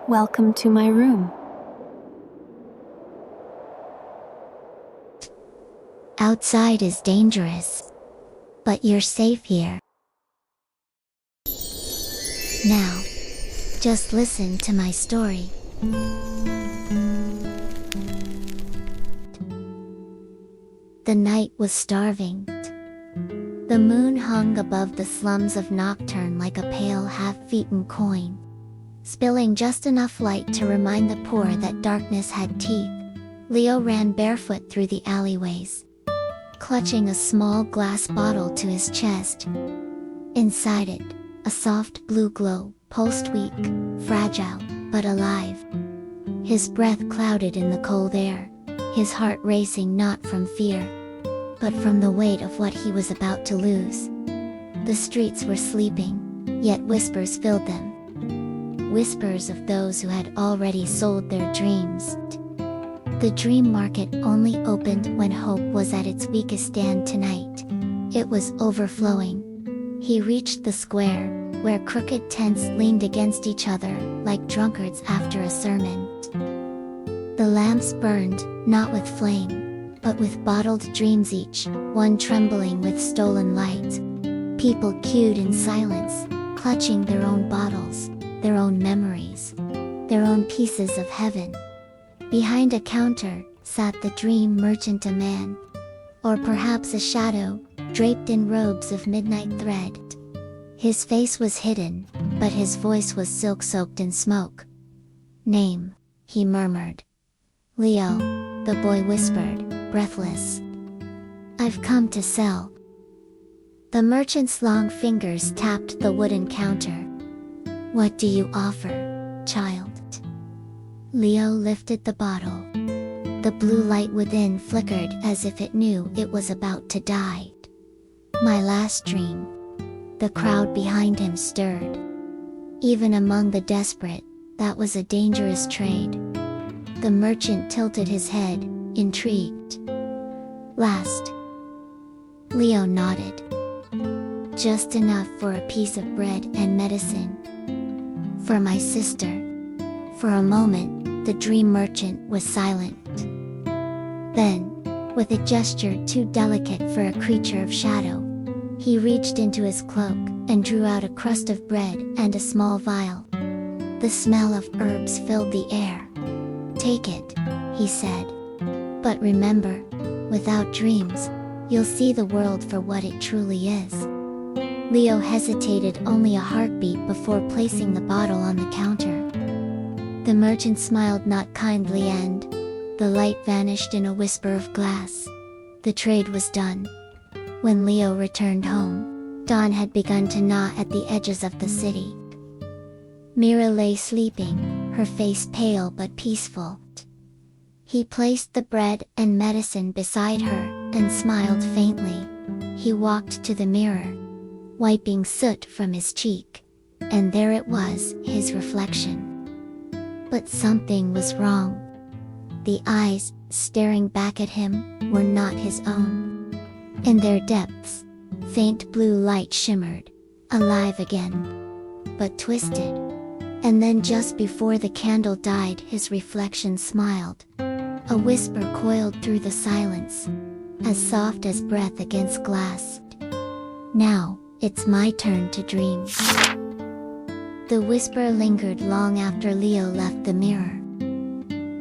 Welcome to my room. Outside is dangerous, but you're safe here. Now, just listen to my story. The night was starving. The moon hung above the slums of Nocturne like a pale half-eaten coin, spilling just enough light to remind the poor that darkness had teeth. Leo ran barefoot through the alleyways, clutching a small glass bottle to his chest. Inside it, a soft blue glow pulsed, weak, fragile, but alive. His breath clouded in the cold air, his heart racing not from fear, but from the weight of what he was about to lose. The streets were sleeping, yet whispers filled them. Whispers of those who had already sold their dreams. The dream market only opened when hope was at its weakest, and tonight, it was overflowing. He reached the square, where crooked tents leaned against each other like drunkards after a sermon. The lamps burned, not with flame, but with bottled dreams, each one trembling with stolen light. People queued in silence, clutching their own bottles, their own memories, their own pieces of heaven. Behind a counter sat the dream merchant, a man, or perhaps a shadow, draped in robes of midnight thread. His face was hidden, but his voice was silk-soaked in smoke. "Name," he murmured. "Leo," the boy whispered, breathless. "I've come to sell." The merchant's long fingers tapped the wooden counter. "What do you offer, child?" Leo lifted the bottle. The blue light within flickered as if it knew it was about to die. "My last dream." The crowd behind him stirred. Even among the desperate, that was a dangerous trade. The merchant tilted his head, intrigued. "Last." Leo nodded. "Just enough for a piece of bread and medicine." "For my sister." For a moment, the dream merchant was silent. Then, with a gesture too delicate for a creature of shadow, he reached into his cloak and drew out a crust of bread and a small vial. The smell of herbs filled the air. "Take it," he said. "But remember, without dreams, you'll see the world for what it truly is." Leo hesitated only a heartbeat before placing the bottle on the counter. The merchant smiled not kindly, and the light vanished in a whisper of glass. The trade was done. When Leo returned home, dawn had begun to gnaw at the edges of the city. Mira lay sleeping, her face pale but peaceful. He placed the bread and medicine beside her and smiled faintly. He walked to the mirror, wiping soot from his cheek, and there it was, his reflection. But something was wrong. The eyes, staring back at him, were not his own. In their depths, faint blue light shimmered, alive again, but twisted. And then just before the candle died, his reflection smiled. A whisper coiled through the silence, as soft as breath against glass. "Now, it's my turn to dream." The whisper lingered long after Leo left the mirror,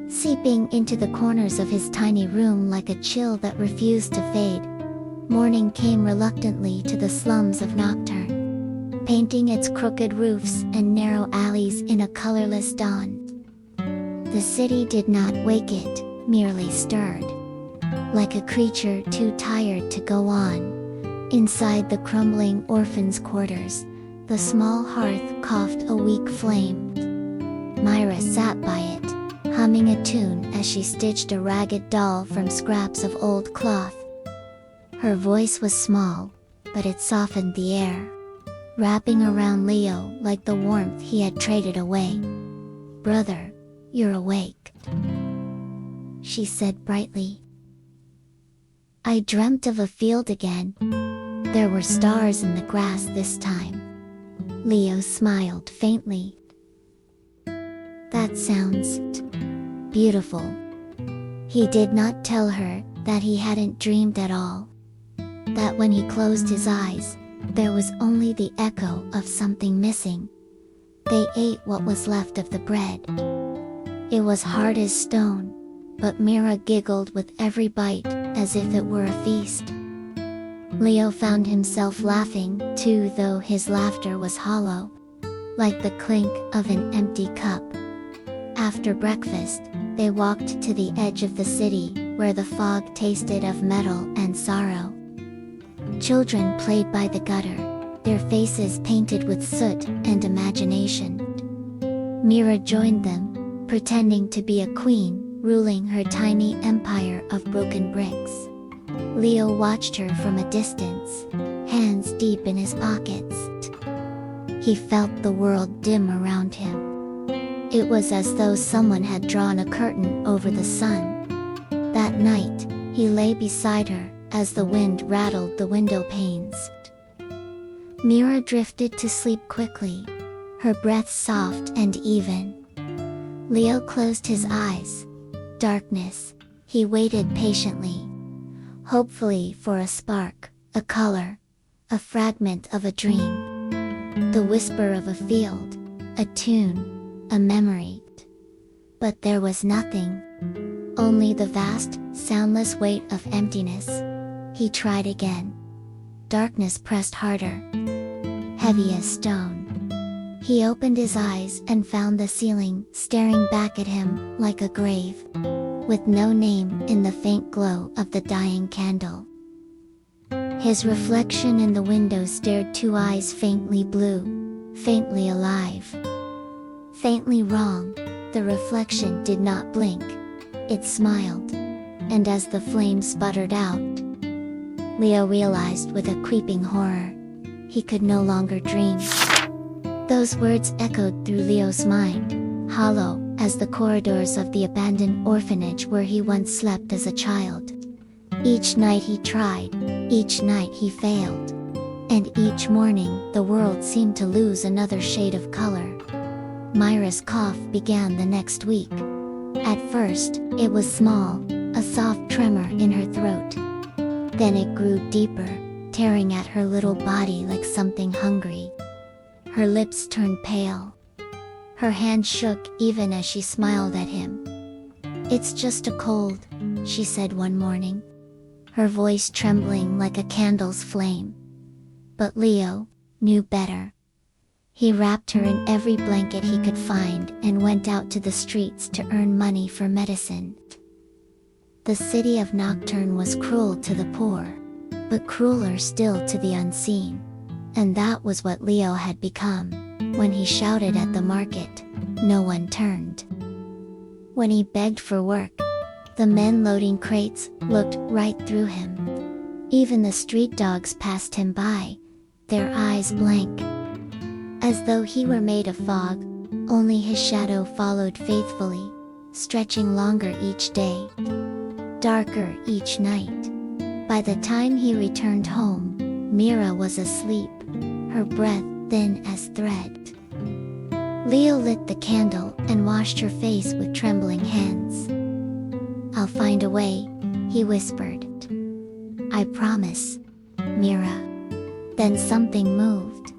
seeping into the corners of his tiny room like a chill that refused to fade. Morning came reluctantly to the slums of Nocturne, painting its crooked roofs and narrow alleys in a colorless dawn. The city did not wake it, merely stirred. Like a creature too tired to go on, inside the crumbling orphans' quarters, the small hearth coughed a weak flame. Mira sat by it, humming a tune as she stitched a ragged doll from scraps of old cloth. Her voice was small, but it softened the air, wrapping around Leo like the warmth he had traded away. "Brother, you're awake," she said brightly. "I dreamt of a field again. There were stars in the grass this time." Leo smiled faintly. That sounds beautiful. He did not tell her that he hadn't dreamed at all. That when he closed his eyes, there was only the echo of something missing. They ate what was left of the bread. It was hard as stone, but Mira giggled with every bite, as if it were a feast. Leo found himself laughing too, though his laughter was hollow, like the clink of an empty cup. After breakfast, they walked to the edge of the city, where the fog tasted of metal and sorrow. Children played by the gutter, their faces painted with soot and imagination. Mira joined them, pretending to be a queen, ruling her tiny empire of broken bricks. Leo watched her from a distance, hands deep in his pockets. He felt the world dim around him. It was as though someone had drawn a curtain over the sun. That night, he lay beside her, as the wind rattled the window panes. Mira drifted to sleep quickly, her breath soft and even. Leo closed his eyes. Darkness. He waited patiently, hopefully for a spark, a color, a fragment of a dream. The whisper of a field, a tune, a memory. But there was nothing. Only the vast, soundless weight of emptiness. He tried again. Darkness pressed harder, heavy as stone. He opened his eyes and found the ceiling staring back at him like a grave, with no name in the faint glow of the dying candle. His reflection in the window stared, two eyes faintly blue, faintly alive. Faintly wrong, the reflection did not blink. It smiled, and as the flame sputtered out, Leo realized with a creeping horror, he could no longer dream. Those words echoed through Leo's mind, hollow as the corridors of the abandoned orphanage where he once slept as a child. Each night he tried, each night he failed, and each morning the world seemed to lose another shade of color. Mira's cough began the next week. At first, it was small, a soft tremor in her throat. Then it grew deeper, tearing at her little body like something hungry. Her lips turned pale. Her hand shook even as she smiled at him. "It's just a cold," she said one morning, her voice trembling like a candle's flame. But Leo knew better. He wrapped her in every blanket he could find and went out to the streets to earn money for medicine. The city of Nocturne was cruel to the poor, but crueler still to the unseen. And that was what Leo had become. When he shouted at the market, no one turned. When he begged for work, the men loading crates looked right through him. Even the street dogs passed him by, their eyes blank. As though he were made of fog, only his shadow followed faithfully, stretching longer each day, darker each night. By the time he returned home, Mira was asleep, her breath thin as thread. Leo lit the candle and washed her face with trembling hands. "I'll find a way," he whispered. "I promise, Mira." Then something moved.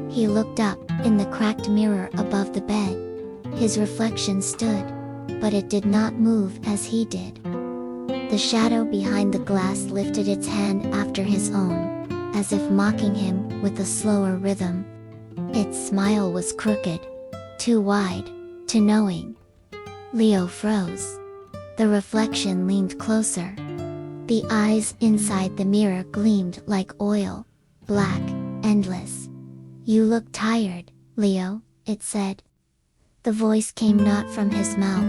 He looked up, in the cracked mirror above the bed. His reflection stood, but it did not move as he did. The shadow behind the glass lifted its hand after his own, as if mocking him with a slower rhythm. Its smile was crooked, too wide, too knowing. Leo froze. The reflection leaned closer. The eyes inside the mirror gleamed like oil, black, endless. "You look tired, Leo," it said. The voice came not from his mouth,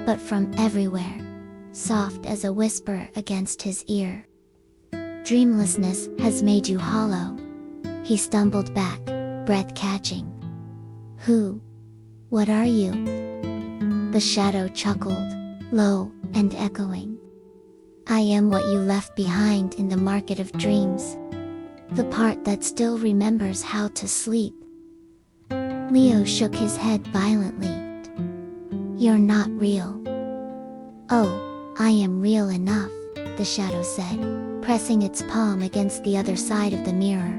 but from everywhere, soft as a whisper against his ear. "Dreamlessness has made you hollow." He stumbled back, breath catching. "Who? What are you?" The shadow chuckled, low and echoing. "I am what you left behind in the market of dreams. The part that still remembers how to sleep." Leo shook his head violently. You're not real." "Oh, I am real enough," the shadow said, pressing its palm against the other side of the mirror.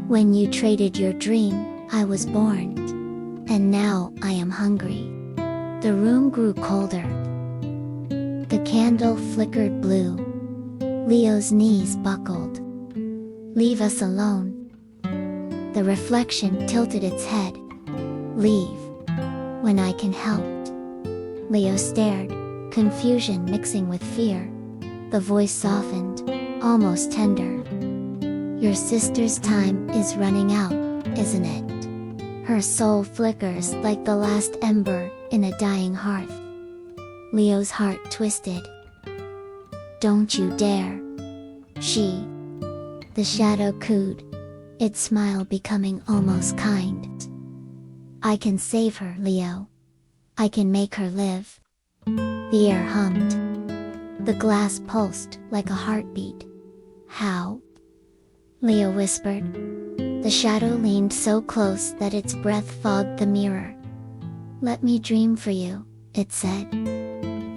"When you traded your dream, I was born. And now I am hungry." The room grew colder. The candle flickered blue. Leo's knees buckled. "Leave us alone." The reflection tilted its head. "Leave? When I can help?" Leo stared, confusion mixing with fear. The voice softened, almost tender. "Your sister's time is running out, isn't it? Her soul flickers like the last ember in a dying hearth." Leo's heart twisted. "Don't you dare." The shadow cooed, its smile becoming almost kind. "I can save her, Leo. I can make her live." The air hummed. The glass pulsed like a heartbeat. "How?" Leo whispered. The shadow leaned so close that its breath fogged the mirror. "Let me dream for you," it said.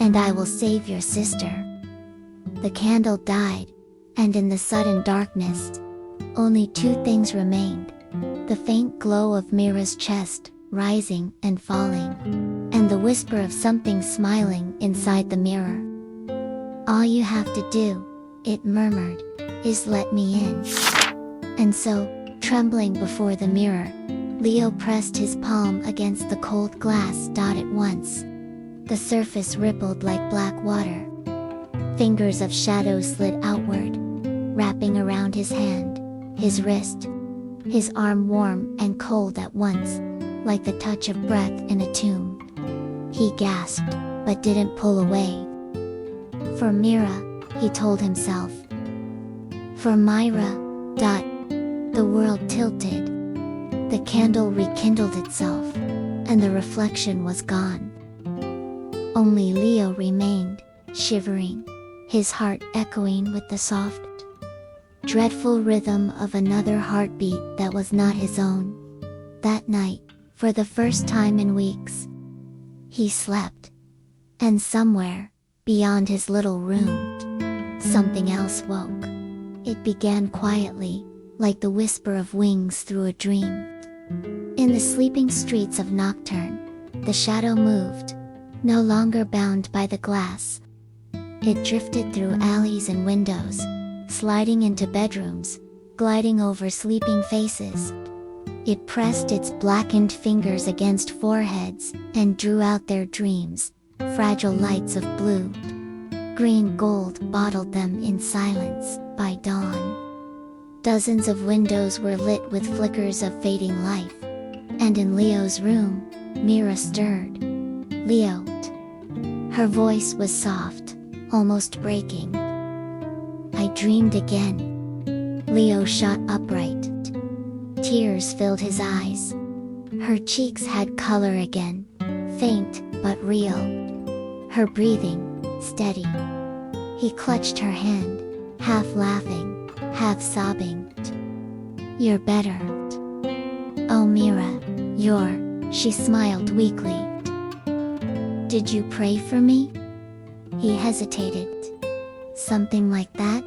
"And I will save your sister." The candle died, and in the sudden darkness, only two things remained: the faint glow of Mira's chest, rising and falling, and the whisper of something smiling inside the mirror. "All you have to do," it murmured, "is let me in." And so, trembling before the mirror, Leo pressed his palm against the cold glass at once. The surface rippled like black water. Fingers of shadow slid outward, wrapping around his hand, his wrist, his arm warm and cold at once, like the touch of breath in a tomb. He gasped, but didn't pull away. "For Mira," he told himself. "For Myra." The world tilted. The candle rekindled itself, and the reflection was gone. Only Leo remained, shivering, his heart echoing with the soft, dreadful rhythm of another heartbeat that was not his own. That night, for the first time in weeks, he slept. And somewhere, beyond his little room, something else woke. It began quietly, like the whisper of wings through a dream. In the sleeping streets of Nocturne, the shadow moved, no longer bound by the glass. It drifted through alleys and windows, sliding into bedrooms, gliding over sleeping faces. It pressed its blackened fingers against foreheads and drew out their dreams, fragile lights of blue. Green gold bottled them in silence. By dawn, dozens of windows were lit with flickers of fading life, and in Leo's room, Mira stirred. "Leo." Her voice was soft, almost breaking. "I dreamed again." Leo shot upright. Tears filled his eyes. Her cheeks had color again, faint but real. Her breathing, steady. He clutched her hand, half laughing, half sobbing. "You're better." "Oh Mira, she smiled weakly. "Did you pray for me?" He hesitated. "Something like that?"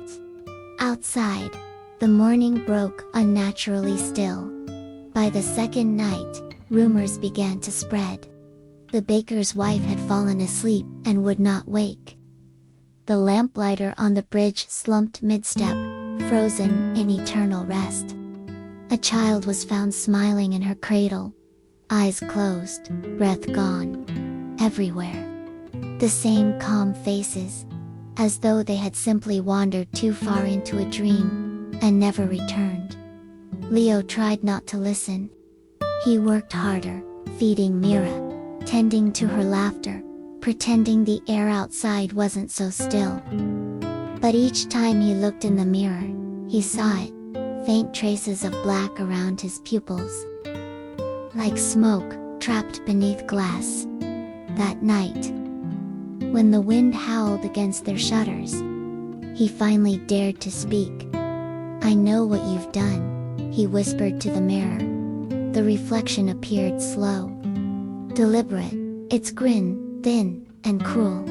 Outside, the morning broke unnaturally still. By the second night, rumors began to spread. The baker's wife had fallen asleep and would not wake. The lamplighter on the bridge slumped mid-step, frozen in eternal rest. A child was found smiling in her cradle, eyes closed, breath gone. Everywhere, the same calm faces, as though they had simply wandered too far into a dream, and never returned. Leo tried not to listen. He worked harder, feeding Mira, tending to her laughter, pretending the air outside wasn't so still. But each time he looked in the mirror, he saw it, faint traces of black around his pupils, like smoke trapped beneath glass. That night, when the wind howled against their shutters, he finally dared to speak. "I know what you've done," he whispered to the mirror. The reflection appeared slow, deliberate, Its grin, thin and cruel.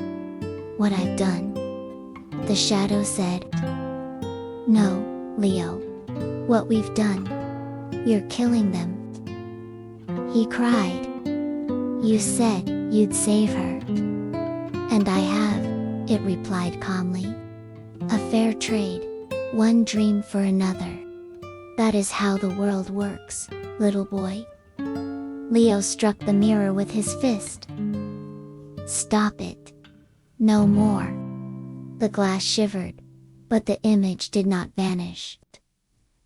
What I've done? The shadow said. No, Leo. What we've done. You're killing them. He cried. You said you'd save her. And I have, it replied calmly. A fair trade, one dream for another. That is how the world works, little boy. Leo struck the mirror with his fist. Stop it. No more. The glass shivered, but the image did not vanish.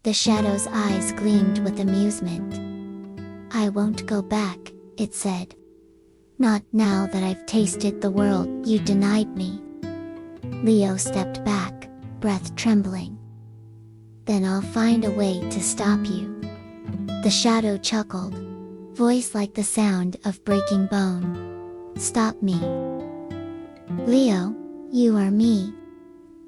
The shadow's eyes gleamed with amusement. I won't go back, it said. Not now that I've tasted the world you denied me. Leo stepped back, breath trembling. Then I'll find a way to stop you. The shadow chuckled, voice like the sound of breaking bone. Stop me. Leo, you are me.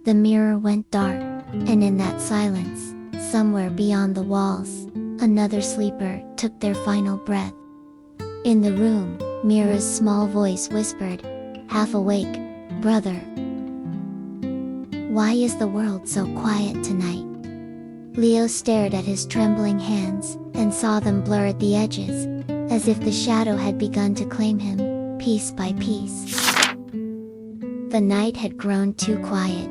The mirror went dark, and in that silence, somewhere beyond the walls, another sleeper took their final breath. In the room, Mira's small voice whispered, half awake, brother. Why is the world so quiet tonight? Leo stared at his trembling hands, and saw them blur at the edges, as if the shadow had begun to claim him, piece by piece. The night had grown too quiet.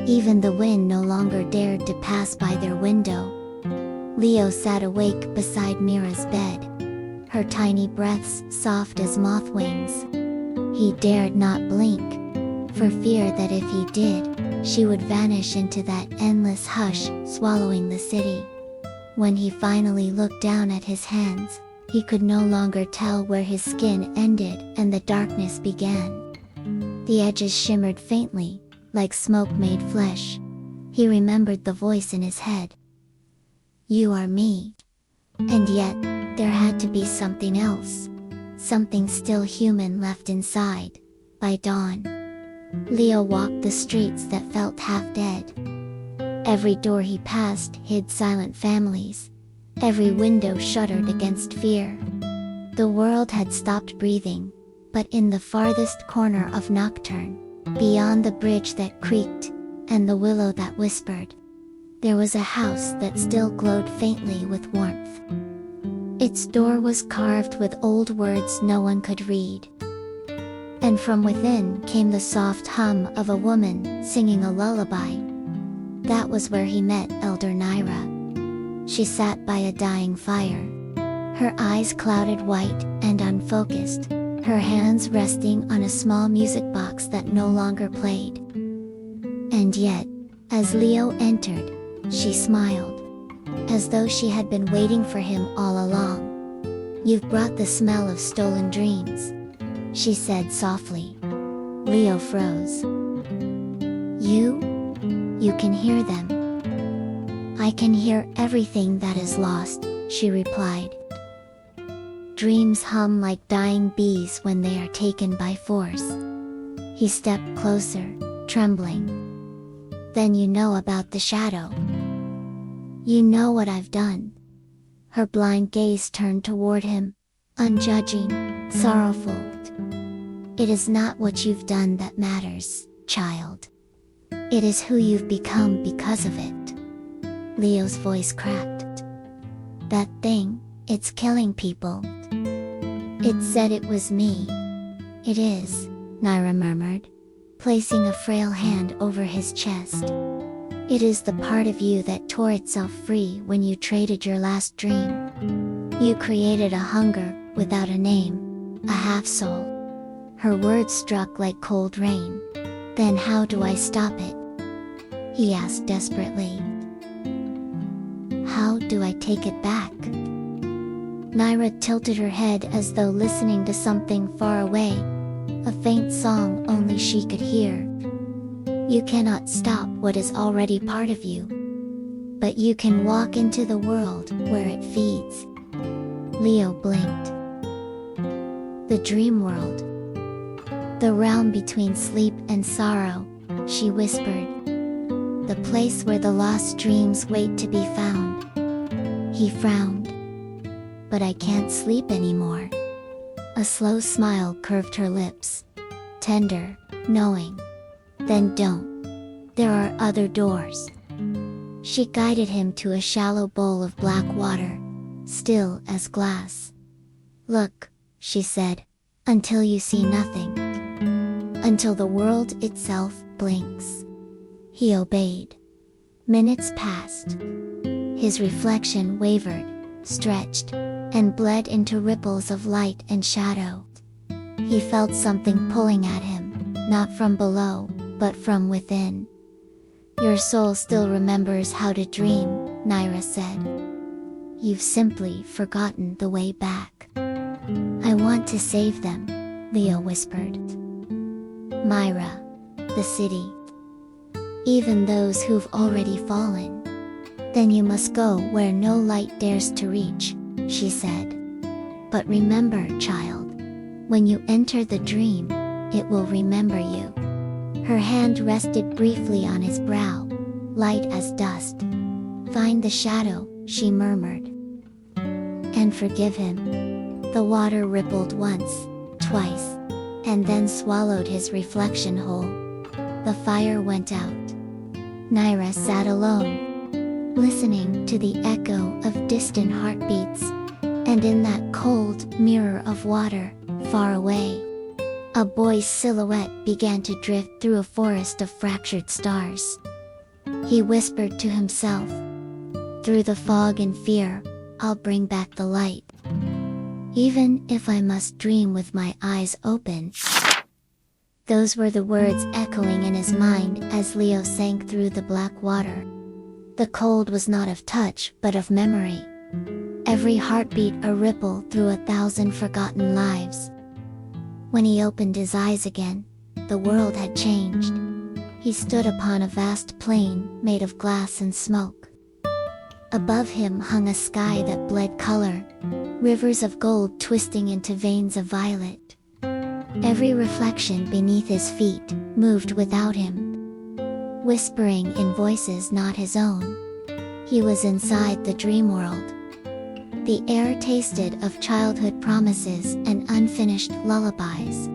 Even the wind no longer dared to pass by their window. Leo sat awake beside Mira's bed, her tiny breaths soft as moth wings. He dared not blink, for fear that if he did, she would vanish into that endless hush, swallowing the city. When he finally looked down at his hands, he could no longer tell where his skin ended and the darkness began. The edges shimmered faintly, like smoke-made flesh. He remembered the voice in his head. You are me. And yet, there had to be something else. Something still human left inside. By dawn, Leo walked the streets that felt half dead. Every door he passed hid silent families. Every window shuddered against fear. The world had stopped breathing, but in the farthest corner of Nocturne, beyond the bridge that creaked, and the willow that whispered, there was a house that still glowed faintly with warmth. Its door was carved with old words no one could read. And from within came the soft hum of a woman singing a lullaby. That was where he met Elder Nyra. She sat by a dying fire, her eyes clouded white and unfocused, her hands resting on a small music box that no longer played. And yet, as Leo entered, she smiled, as though she had been waiting for him all along. You've brought the smell of stolen dreams, she said softly. Leo froze. You can hear them. I can hear everything that is lost, she replied. Dreams hum like dying bees when they are taken by force. He stepped closer, trembling. Then you know about the shadow. You know what I've done. Her blind gaze turned toward him, unjudging, sorrowful. It is not what you've done that matters, child. It is who you've become because of it. Leo's voice cracked. That thing, it's killing people. It said it was me. It is, Nyra murmured, placing a frail hand over his chest. It is the part of you that tore itself free when you traded your last dream. You created a hunger without a name, a half-soul. Her words struck like cold rain. Then how do I stop it? He asked desperately. How do I take it back? Nyra tilted her head as though listening to something far away, a faint song only she could hear. You cannot stop what is already part of you, but you can walk into the world where it feeds. Leo blinked. The dream world. The realm between sleep and sorrow, she whispered. The place where the lost dreams wait to be found. He frowned. But I can't sleep anymore. A slow smile curved her lips. Tender, knowing. Then don't. There are other doors. She guided him to a shallow bowl of black water, still as glass. Look, she said, until you see nothing. Until the world itself blinks. He obeyed. Minutes passed. His reflection wavered, stretched, and bled into ripples of light and shadow. He felt something pulling at him, not from below, but from within. Your soul still remembers how to dream, Mira said. You've simply forgotten the way back. I want to save them, Leo whispered. Mira, the city. Even those who've already fallen. Then you must go where no light dares to reach, she said. But remember, child, when you enter the dream, it will remember you. Her hand rested briefly on his brow, light as dust. Find the shadow, she murmured. And forgive him. The water rippled once, twice, and then swallowed his reflection whole. The fire went out. Mira sat alone, listening to the echo of distant heartbeats, and in that cold mirror of water, far away, a boy's silhouette began to drift through a forest of fractured stars. He whispered to himself, through the fog and fear, I'll bring back the light. Even if I must dream with my eyes open. Those were the words echoing in his mind as Leo sank through the black water. The cold was not of touch but of memory. Every heartbeat a ripple through 1,000 forgotten lives. When he opened his eyes again, the world had changed. He stood upon a vast plain made of glass and smoke. Above him hung a sky that bled color, rivers of gold twisting into veins of violet. Every reflection beneath his feet moved without him, whispering in voices not his own. He was inside the dream world. The air tasted of childhood promises and unfinished lullabies.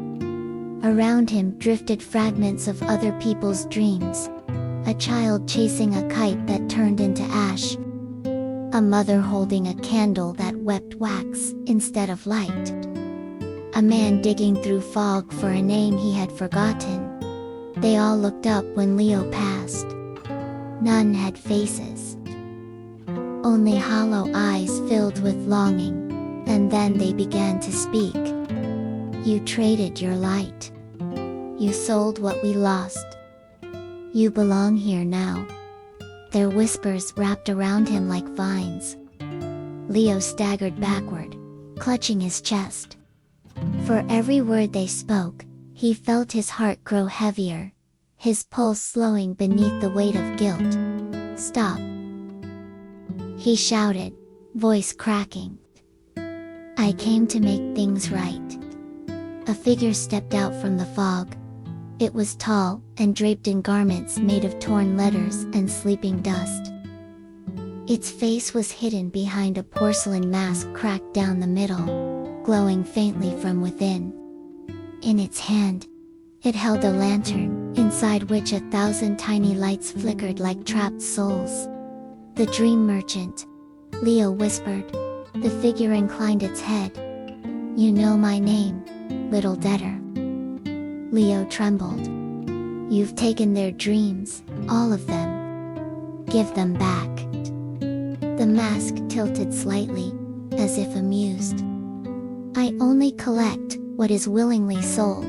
Around him drifted fragments of other people's dreams. A child chasing a kite that turned into ash. A mother holding a candle that wept wax instead of light. A man digging through fog for a name he had forgotten. They all looked up when Leo passed. None had faces. Only hollow eyes filled with longing, and then they began to speak. You traded your light. You sold what we lost. You belong here now. Their whispers wrapped around him like vines. Leo staggered backward, clutching his chest. For every word they spoke, he felt his heart grow heavier, his pulse slowing beneath the weight of guilt. Stop! He shouted, voice cracking. I came to make things right. A figure stepped out from the fog. It was tall and draped in garments made of torn letters and sleeping dust. Its face was hidden behind a porcelain mask cracked down the middle, glowing faintly from within. In its hand, it held a lantern, inside which 1,000 tiny lights flickered like trapped souls. The dream merchant, Leo whispered. The figure inclined its head. You know my name, little debtor. Leo trembled. You've taken their dreams, all of them. Give them back. The mask tilted slightly, as if amused. I only collect what is willingly sold.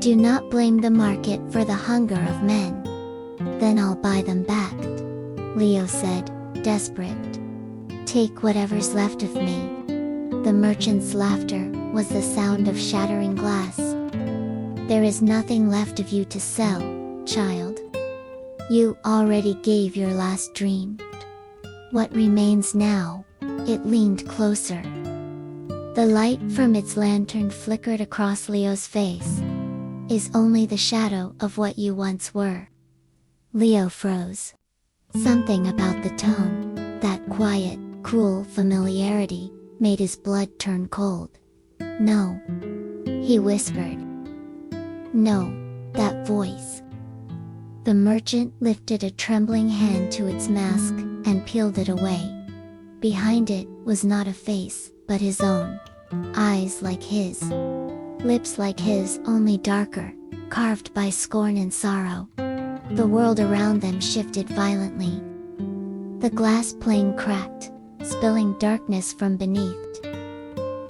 Do not blame the market for the hunger of men. Then I'll buy them back, Leo said, desperate. Take whatever's left of me. The merchant's laughter was the sound of shattering glass. There is nothing left of you to sell, child. You already gave your last dream. What remains now? It leaned closer. The light from its lantern flickered across Leo's face. Is only the shadow of what you once were. Leo froze. Something about the tone, that quiet, cruel familiarity, made his blood turn cold. No, he whispered. No, that voice. The merchant lifted a trembling hand to its mask and peeled it away. Behind it was not a face, but his own. Eyes like his. Lips like his, only darker, carved by scorn and sorrow. The world around them shifted violently. The glass plane cracked, spilling darkness from beneath.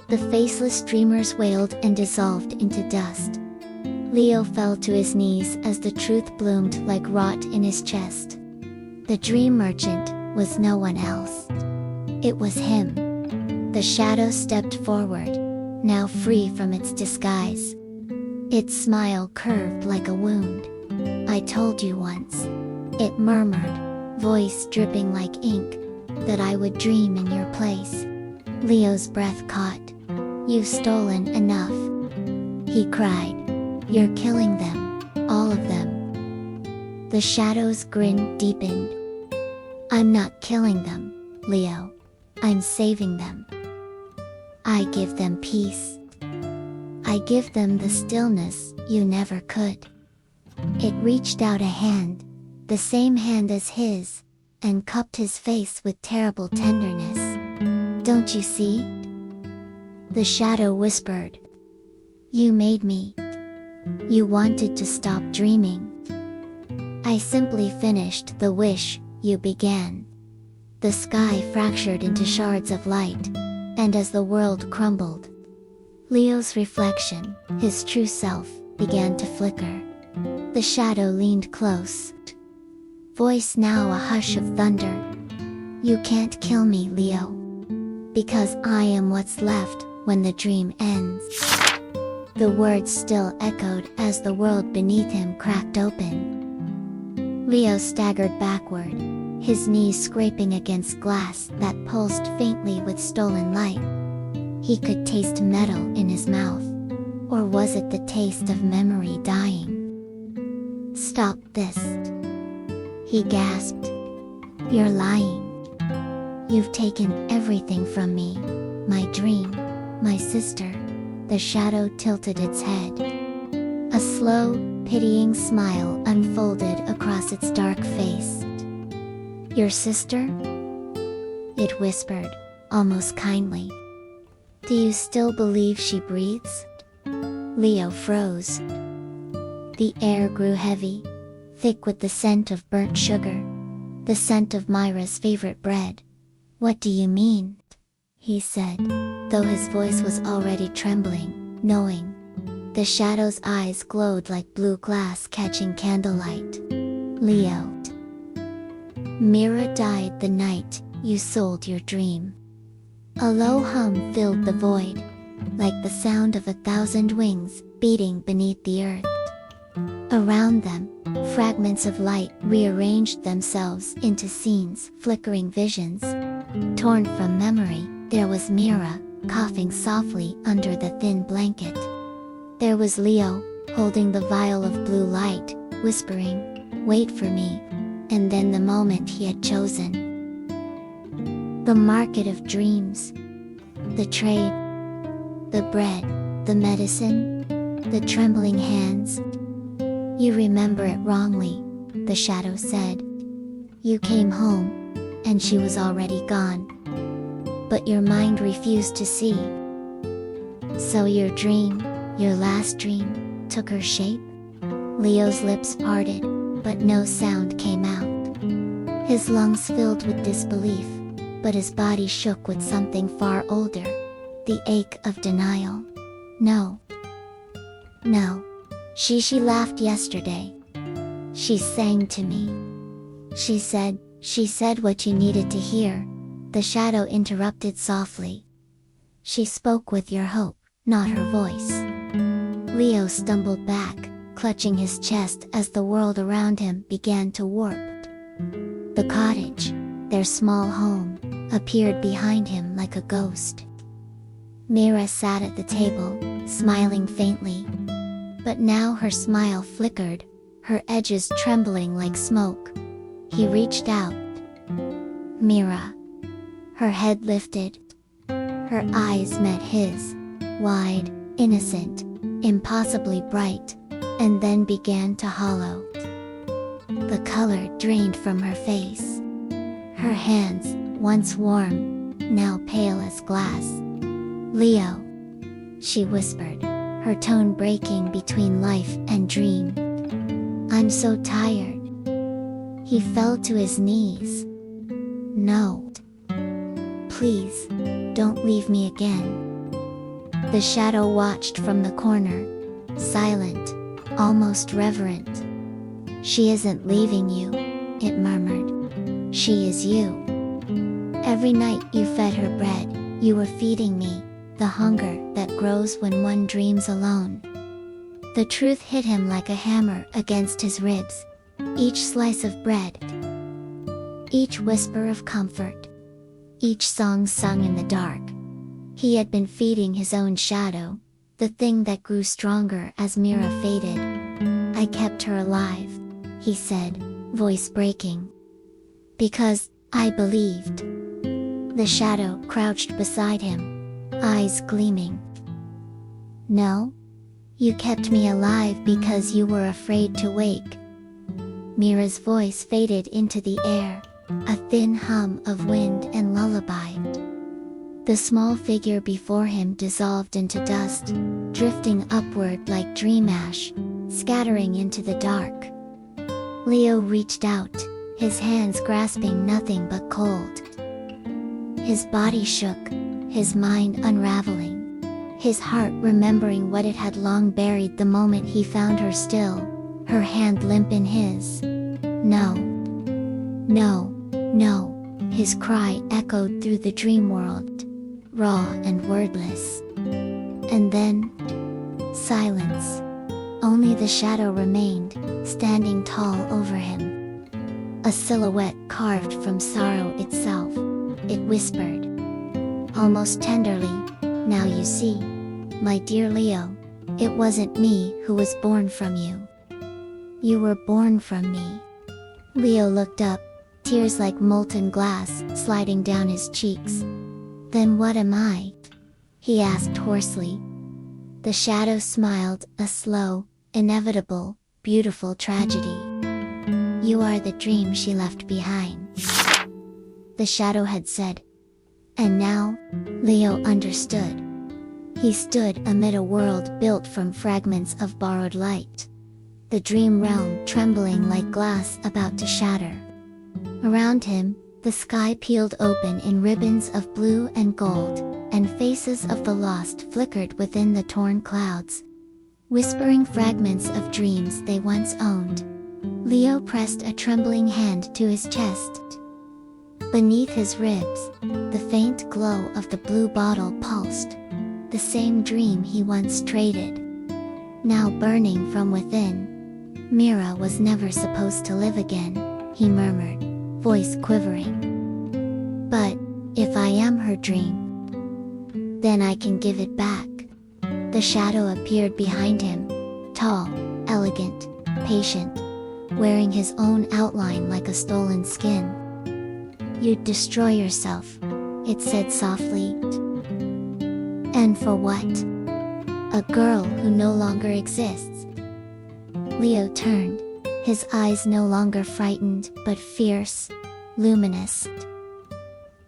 The faceless dreamers wailed and dissolved into dust. Leo fell to his knees as the truth bloomed like rot in his chest. The dream merchant was no one else. It was him. The shadow stepped forward, now free from its disguise. Its smile curved like a wound. I told you once, it murmured, voice dripping like ink, that I would dream in your place. Leo's breath caught. You've stolen enough. He cried. You're killing them, all of them. The shadow's grin deepened. I'm not killing them, Leo. I'm saving them. I give them peace. I give them the stillness you never could. It reached out a hand, the same hand as his, and cupped his face with terrible tenderness. Don't you see? The shadow whispered. You made me. You wanted to stop dreaming. I simply finished the wish you began. The sky fractured into shards of light, and as the world crumbled, Leo's reflection, his true self, began to flicker. The shadow leaned close. Voice now a hush of thunder. You can't kill me, Leo. Because I am what's left when the dream ends. The words still echoed as the world beneath him cracked open. Leo staggered backward, his knees scraping against glass that pulsed faintly with stolen light. He could taste metal in his mouth. Or was it the taste of memory dying? Stop this. He gasped. You're lying. You've taken everything from me. My dream, my sister. The shadow tilted its head. A slow, pitying smile unfolded across its dark face. Your sister? It whispered, almost kindly. Do you still believe she breathes? Leo froze. The air grew heavy, thick with the scent of burnt sugar, the scent of Mira's favorite bread. What do you mean? He said, though his voice was already trembling, knowing. The shadow's eyes glowed like blue glass catching candlelight. Leo. Mira died the night you sold your dream. A low hum filled the void, like the sound of 1,000 wings beating beneath the earth. Around them, fragments of light rearranged themselves into scenes, flickering visions. Torn from memory, there was Mira, coughing softly under the thin blanket. There was Leo, holding the vial of blue light, whispering, "Wait for me," and then the moment he had chosen. The market of dreams. The trade. The bread. The medicine. The trembling hands. You remember it wrongly, the shadow said. You came home, and she was already gone. But your mind refused to see. So your dream, your last dream, took her shape? Leo's lips parted, but no sound came out. His lungs filled with disbelief, but his body shook with something far older, the ache of denial. No. No. She laughed yesterday. She sang to me. She said what you needed to hear, the shadow interrupted softly. She spoke with your hope, not her voice. Leo stumbled back, clutching his chest as the world around him began to warp. The cottage, their small home, appeared behind him like a ghost. Mira sat at the table, smiling faintly. But now her smile flickered, her edges trembling like smoke. He reached out. Mira. Her head lifted. Her eyes met his. wide, innocent, impossibly bright, and then began to hollow. The color drained from her face. Her hands, once warm, now pale as glass. "Leo," she whispered, her tone breaking between life and dream. "I'm so tired." He fell to his knees. "No. Please, don't leave me again." The shadow watched from the corner, silent, almost reverent. "She isn't leaving you," it murmured. "She is you. Every night you fed her bread, you were feeding me, the hunger that grows when one dreams alone." The truth hit him like a hammer against his ribs. Each slice of bread, each whisper of comfort, each song sung in the dark. He had been feeding his own shadow, the thing that grew stronger as Mira faded. "I kept her alive," he said, voice breaking. "Because I believed." The shadow crouched beside him, eyes gleaming. "No? You kept me alive because you were afraid to wake." Mira's voice faded into the air, a thin hum of wind and lullaby. The small figure before him dissolved into dust, drifting upward like dream ash, scattering into the dark. Leo reached out, his hands grasping nothing but cold. His body shook, his mind unraveling, his heart remembering what it had long buried the moment he found her still, her hand limp in his. "No. No, no," his cry echoed through the dream world, raw and wordless. And then, silence. Only the shadow remained, standing tall over him. A silhouette carved from sorrow itself. It whispered, almost tenderly, "Now you see, my dear Leo, it wasn't me who was born from you. You were born from me." Leo looked up, tears like molten glass sliding down his cheeks. "Then what am I?" he asked hoarsely. The shadow smiled, a slow, inevitable, beautiful tragedy. "You are the dream she left behind," the shadow had said. And now, Leo understood. He stood amid a world built from fragments of borrowed light. The dream realm trembling like glass about to shatter. Around him, the sky peeled open in ribbons of blue and gold, and faces of the lost flickered within the torn clouds, whispering fragments of dreams they once owned. Leo pressed a trembling hand to his chest. Beneath his ribs, the faint glow of the blue bottle pulsed, the same dream he once traded. Now burning from within. "Mira was never supposed to live again," he murmured, voice quivering. "But, if I am her dream, then I can give it back." The shadow appeared behind him, tall, elegant, patient, wearing his own outline like a stolen skin. "You'd destroy yourself," it said softly. "And for what? A girl who no longer exists." Leo turned, his eyes no longer frightened but fierce, luminous.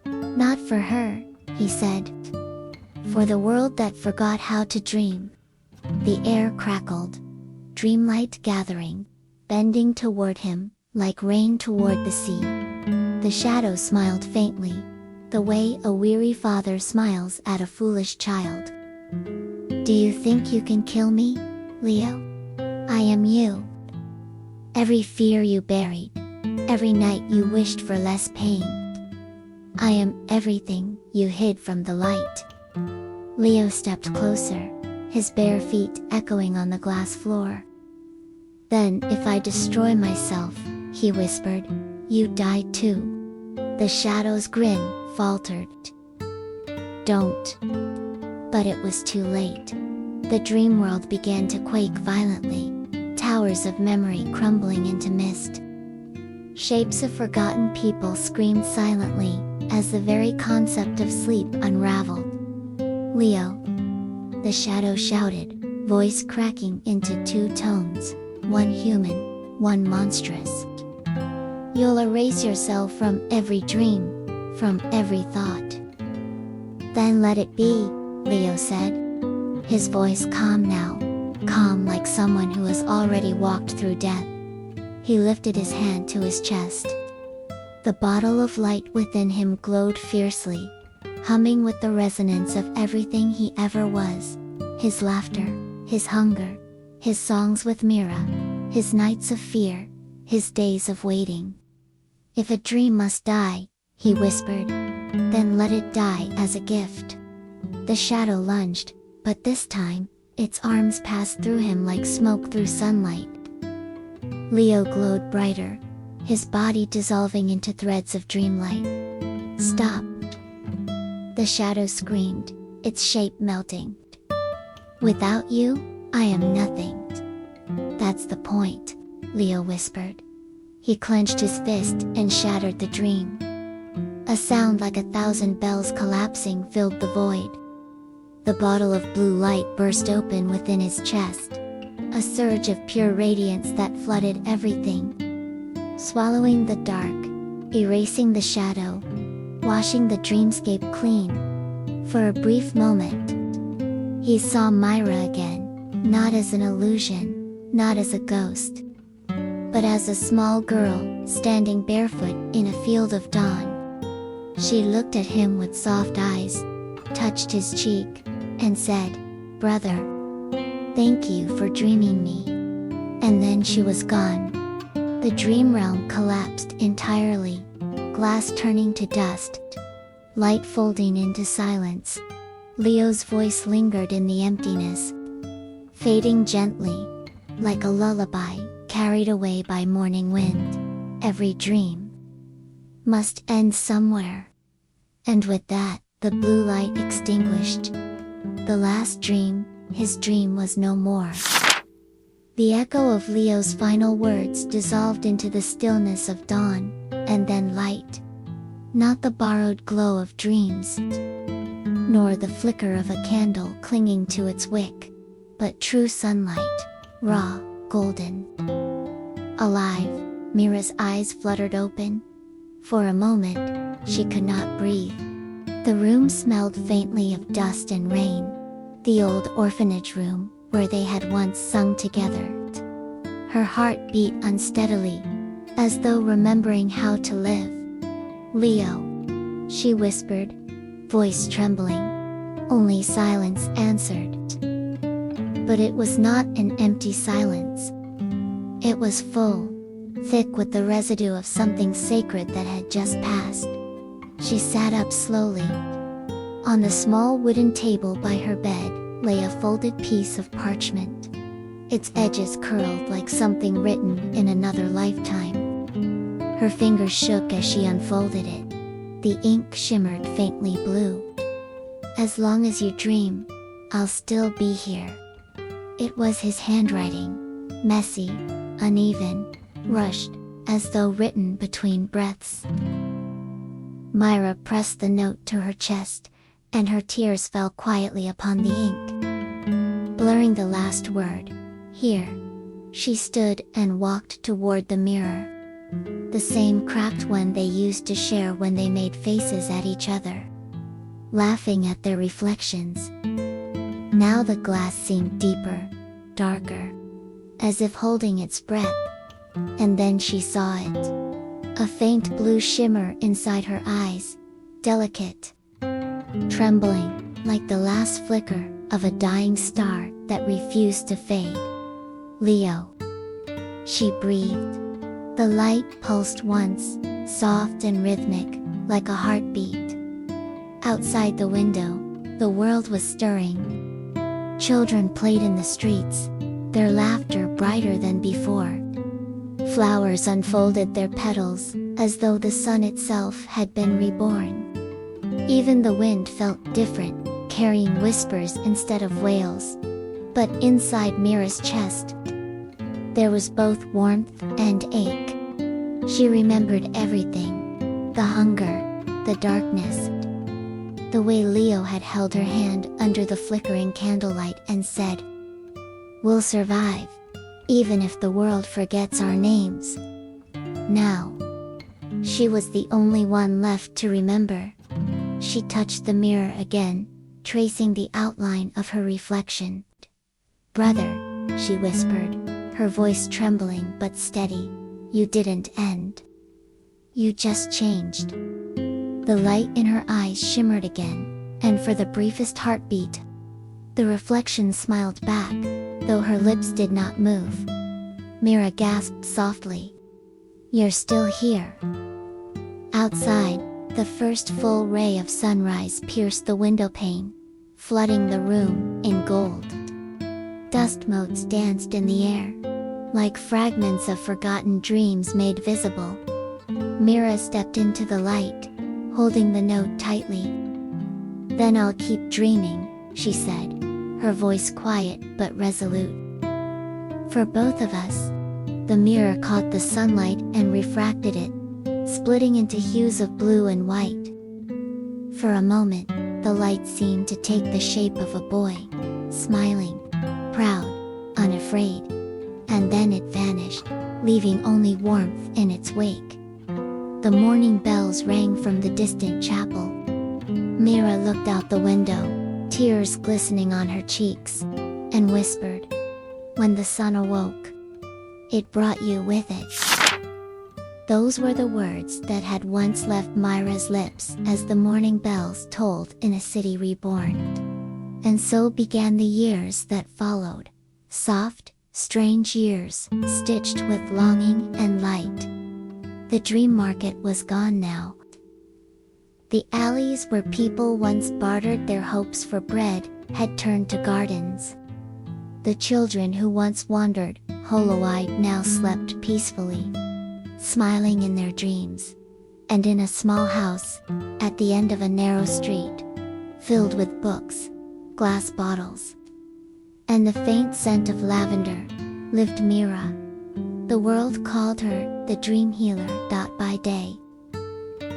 "Not for her," he said. "For the world that forgot how to dream." The air crackled, dreamlight gathering, bending toward him, like rain toward the sea. The shadow smiled faintly, the way a weary father smiles at a foolish child. "Do you think you can kill me, Leo? I am you. Every fear you buried, every night you wished for less pain. I am everything you hid from the light." Leo stepped closer, his bare feet echoing on the glass floor. "Then if I destroy myself," he whispered, "you die too." The shadow's grin faltered. "Don't." But it was too late. The dream world began to quake violently, towers of memory crumbling into mist. Shapes of forgotten people screamed silently, as the very concept of sleep unraveled. "Leo, the shadow shouted, voice cracking into two tones, one human, one monstrous. You'll erase yourself from every dream, from every thought. Then let it be, Leo said. His voice calm now, calm like someone who has already walked through death. He lifted his hand to his chest. The bottle of light within him glowed fiercely, humming with the resonance of everything he ever was. His laughter, his hunger, his songs with Mira, his nights of fear, his days of waiting. If a dream must die, he whispered, then let it die as a gift. The shadow lunged, but this time, its arms passed through him like smoke through sunlight. Leo glowed brighter, his body dissolving into threads of dreamlight. Stop! The shadow screamed, its shape melting. Without you, I am nothing. That's the point, Leo whispered. He clenched his fist and shattered the dream. A sound like 1,000 bells collapsing filled the void. The bottle of blue light burst open within his chest, a surge of pure radiance that flooded everything, swallowing the dark, erasing the shadow, washing the dreamscape clean. For a brief moment, he saw Mira again, not as an illusion, not as a ghost, but as a small girl standing barefoot in a field of dawn. She looked at him with soft eyes, touched his cheek, and said, "Brother, thank you for dreaming me." And then she was gone. The dream realm collapsed entirely, glass turning to dust, light folding into silence. Leo's voice lingered in the emptiness, fading gently, like a lullaby carried away by morning wind. Every dream must end somewhere. And with that, the blue light extinguished. The last dream, his dream was no more. The echo of Leo's final words dissolved into the stillness of dawn, and then light. Not the borrowed glow of dreams, nor the flicker of a candle clinging to its wick, but true sunlight, raw, golden. Alive, Mira's eyes fluttered open. For a moment, she could not breathe. The room smelled faintly of dust and rain, the old orphanage room where they had once sung together. Her heart beat unsteadily, as though remembering how to live. "Leo," she whispered, voice trembling. Only silence answered. But it was not an empty silence. It was full, thick with the residue of something sacred that had just passed. She sat up slowly. On the small wooden table by her bed lay a folded piece of parchment. Its edges curled like something written in another lifetime. Her fingers shook as she unfolded it. The ink shimmered faintly blue. "As long as you dream, I'll still be here." It was his handwriting, messy, uneven, rushed, as though written between breaths. Mira pressed the note to her chest, and her tears fell quietly upon the ink. Blurring the last word, "Here," she stood and walked toward the mirror. The same cracked one they used to share when they made faces at each other, laughing at their reflections. Now the glass seemed deeper, darker, as if holding its breath. And then she saw it. A faint blue shimmer inside her eyes, delicate, trembling, like the last flicker of a dying star that refused to fade. "Leo," she breathed. The light pulsed once, soft and rhythmic, like a heartbeat. Outside the window, the world was stirring. Children played in the streets, their laughter brighter than before. Flowers unfolded their petals, as though the sun itself had been reborn. Even the wind felt different, carrying whispers instead of wails. But inside Mira's chest, there was both warmth and ache. She remembered everything. The hunger, the darkness, the way Leo had held her hand under the flickering candlelight and said, "We'll survive, even if the world forgets our names." Now, she was the only one left to remember. She touched the mirror again, tracing the outline of her reflection. "Brother," she whispered, her voice trembling but steady, "you didn't end. You just changed." The light in her eyes shimmered again, and for the briefest heartbeat, the reflection smiled back, though her lips did not move. Mira gasped softly. "You're still here." Outside, the first full ray of sunrise pierced the window pane, flooding the room in gold. Dust motes danced in the air, like fragments of forgotten dreams made visible. Mira stepped into the light, holding the note tightly. "Then I'll keep dreaming," she said, her voice quiet but resolute. "For both of us." The mirror caught the sunlight and refracted it, splitting into hues of blue and white. For a moment, the light seemed to take the shape of a boy, smiling, proud, unafraid. And then it vanished, leaving only warmth in its wake. The morning bells rang from the distant chapel. Mira looked out the window, tears glistening on her cheeks, and whispered, "When the sun awoke, it brought you with it." Those were the words that had once left Mira's lips as the morning bells tolled in a city reborn. And so began the years that followed, soft, strange years, stitched with longing and light. The dream market was gone now. The alleys where people once bartered their hopes for bread had turned to gardens. The children who once wandered, hollow-eyed, now slept peacefully, smiling in their dreams. And in a small house, at the end of a narrow street, filled with books, glass bottles, and the faint scent of lavender, lived Mira. The world called her the dream healer. By day,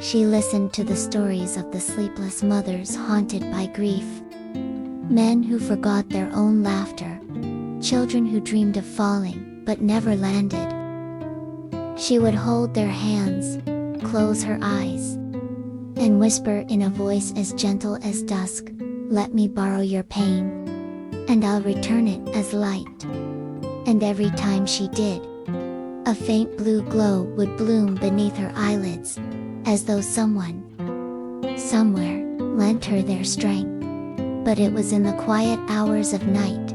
she listened to the stories of the sleepless mothers haunted by grief, men who forgot their own laughter, children who dreamed of falling but never landed. She would hold their hands, close her eyes, and whisper in a voice as gentle as dusk, "Let me borrow your pain, and I'll return it as light." And every time she did, a faint blue glow would bloom beneath her eyelids, as though someone, somewhere, lent her their strength. But it was in the quiet hours of night,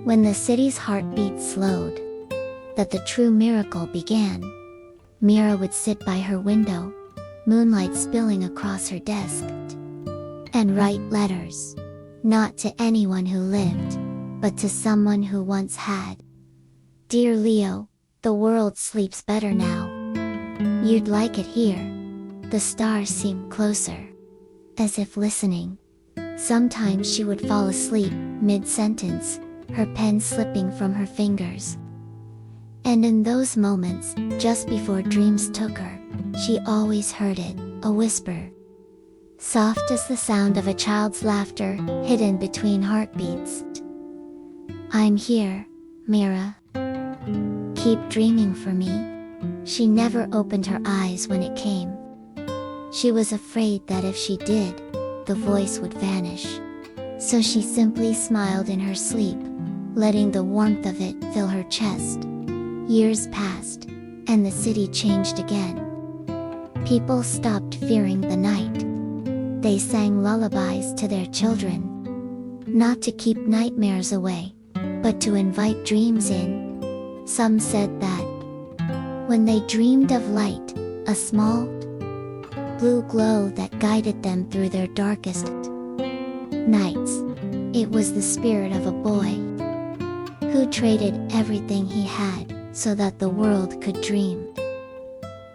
when the city's heartbeat slowed, that the true miracle began. Mira would sit by her window, moonlight spilling across her desk, and write letters, not to anyone who lived, but to someone who once had. "Dear Leo, the world sleeps better now. You'd like it here." The stars seemed closer, as if listening. Sometimes she would fall asleep, mid-sentence, her pen slipping from her fingers. And in those moments, just before dreams took her, she always heard it, a whisper, soft as the sound of a child's laughter, hidden between heartbeats. "I'm here, Mira. Keep dreaming for me." She never opened her eyes when it came. She was afraid that if she did, the voice would vanish. So she simply smiled in her sleep, letting the warmth of it fill her chest. Years passed, and the city changed again. People stopped fearing the night. They sang lullabies to their children, not to keep nightmares away, but to invite dreams in. Some said that, when they dreamed of light, a small, blue glow that guided them through their darkest nights, it was the spirit of a boy who traded everything he had so that the world could dream.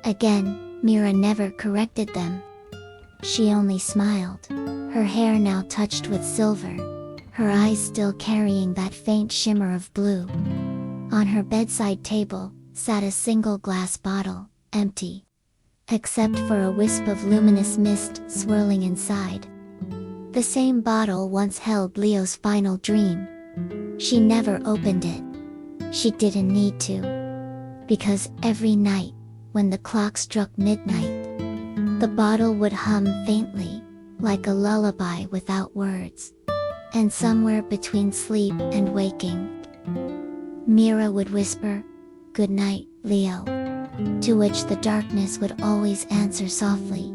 Again, Mira never corrected them. She only smiled, her hair now touched with silver, her eyes still carrying that faint shimmer of blue. On her bedside table sat a single glass bottle, empty, except for a wisp of luminous mist swirling inside. The same bottle once held Leo's final dream. She never opened it. She didn't need to. Because every night, when the clock struck midnight, the bottle would hum faintly, like a lullaby without words. And somewhere between sleep and waking, Mira would whisper, "Good night, Leo," to which the darkness would always answer softly,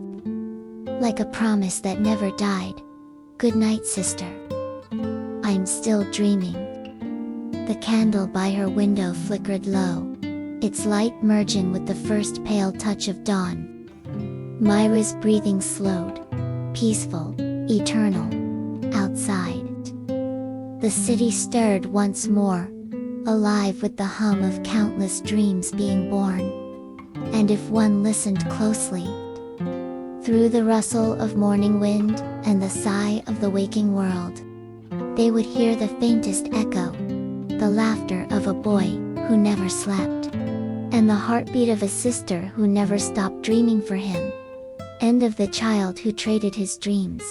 like a promise that never died. "Good night, sister. I'm still dreaming." The candle by her window flickered low, its light merging with the first pale touch of dawn. Mira's breathing slowed, peaceful, eternal. Outside, the city stirred once more, alive with the hum of countless dreams being born. And if one listened closely, through the rustle of morning wind and the sigh of the waking world, they would hear the faintest echo, the laughter of a boy who never slept, and the heartbeat of a sister who never stopped dreaming for him. End of The child who traded his dreams.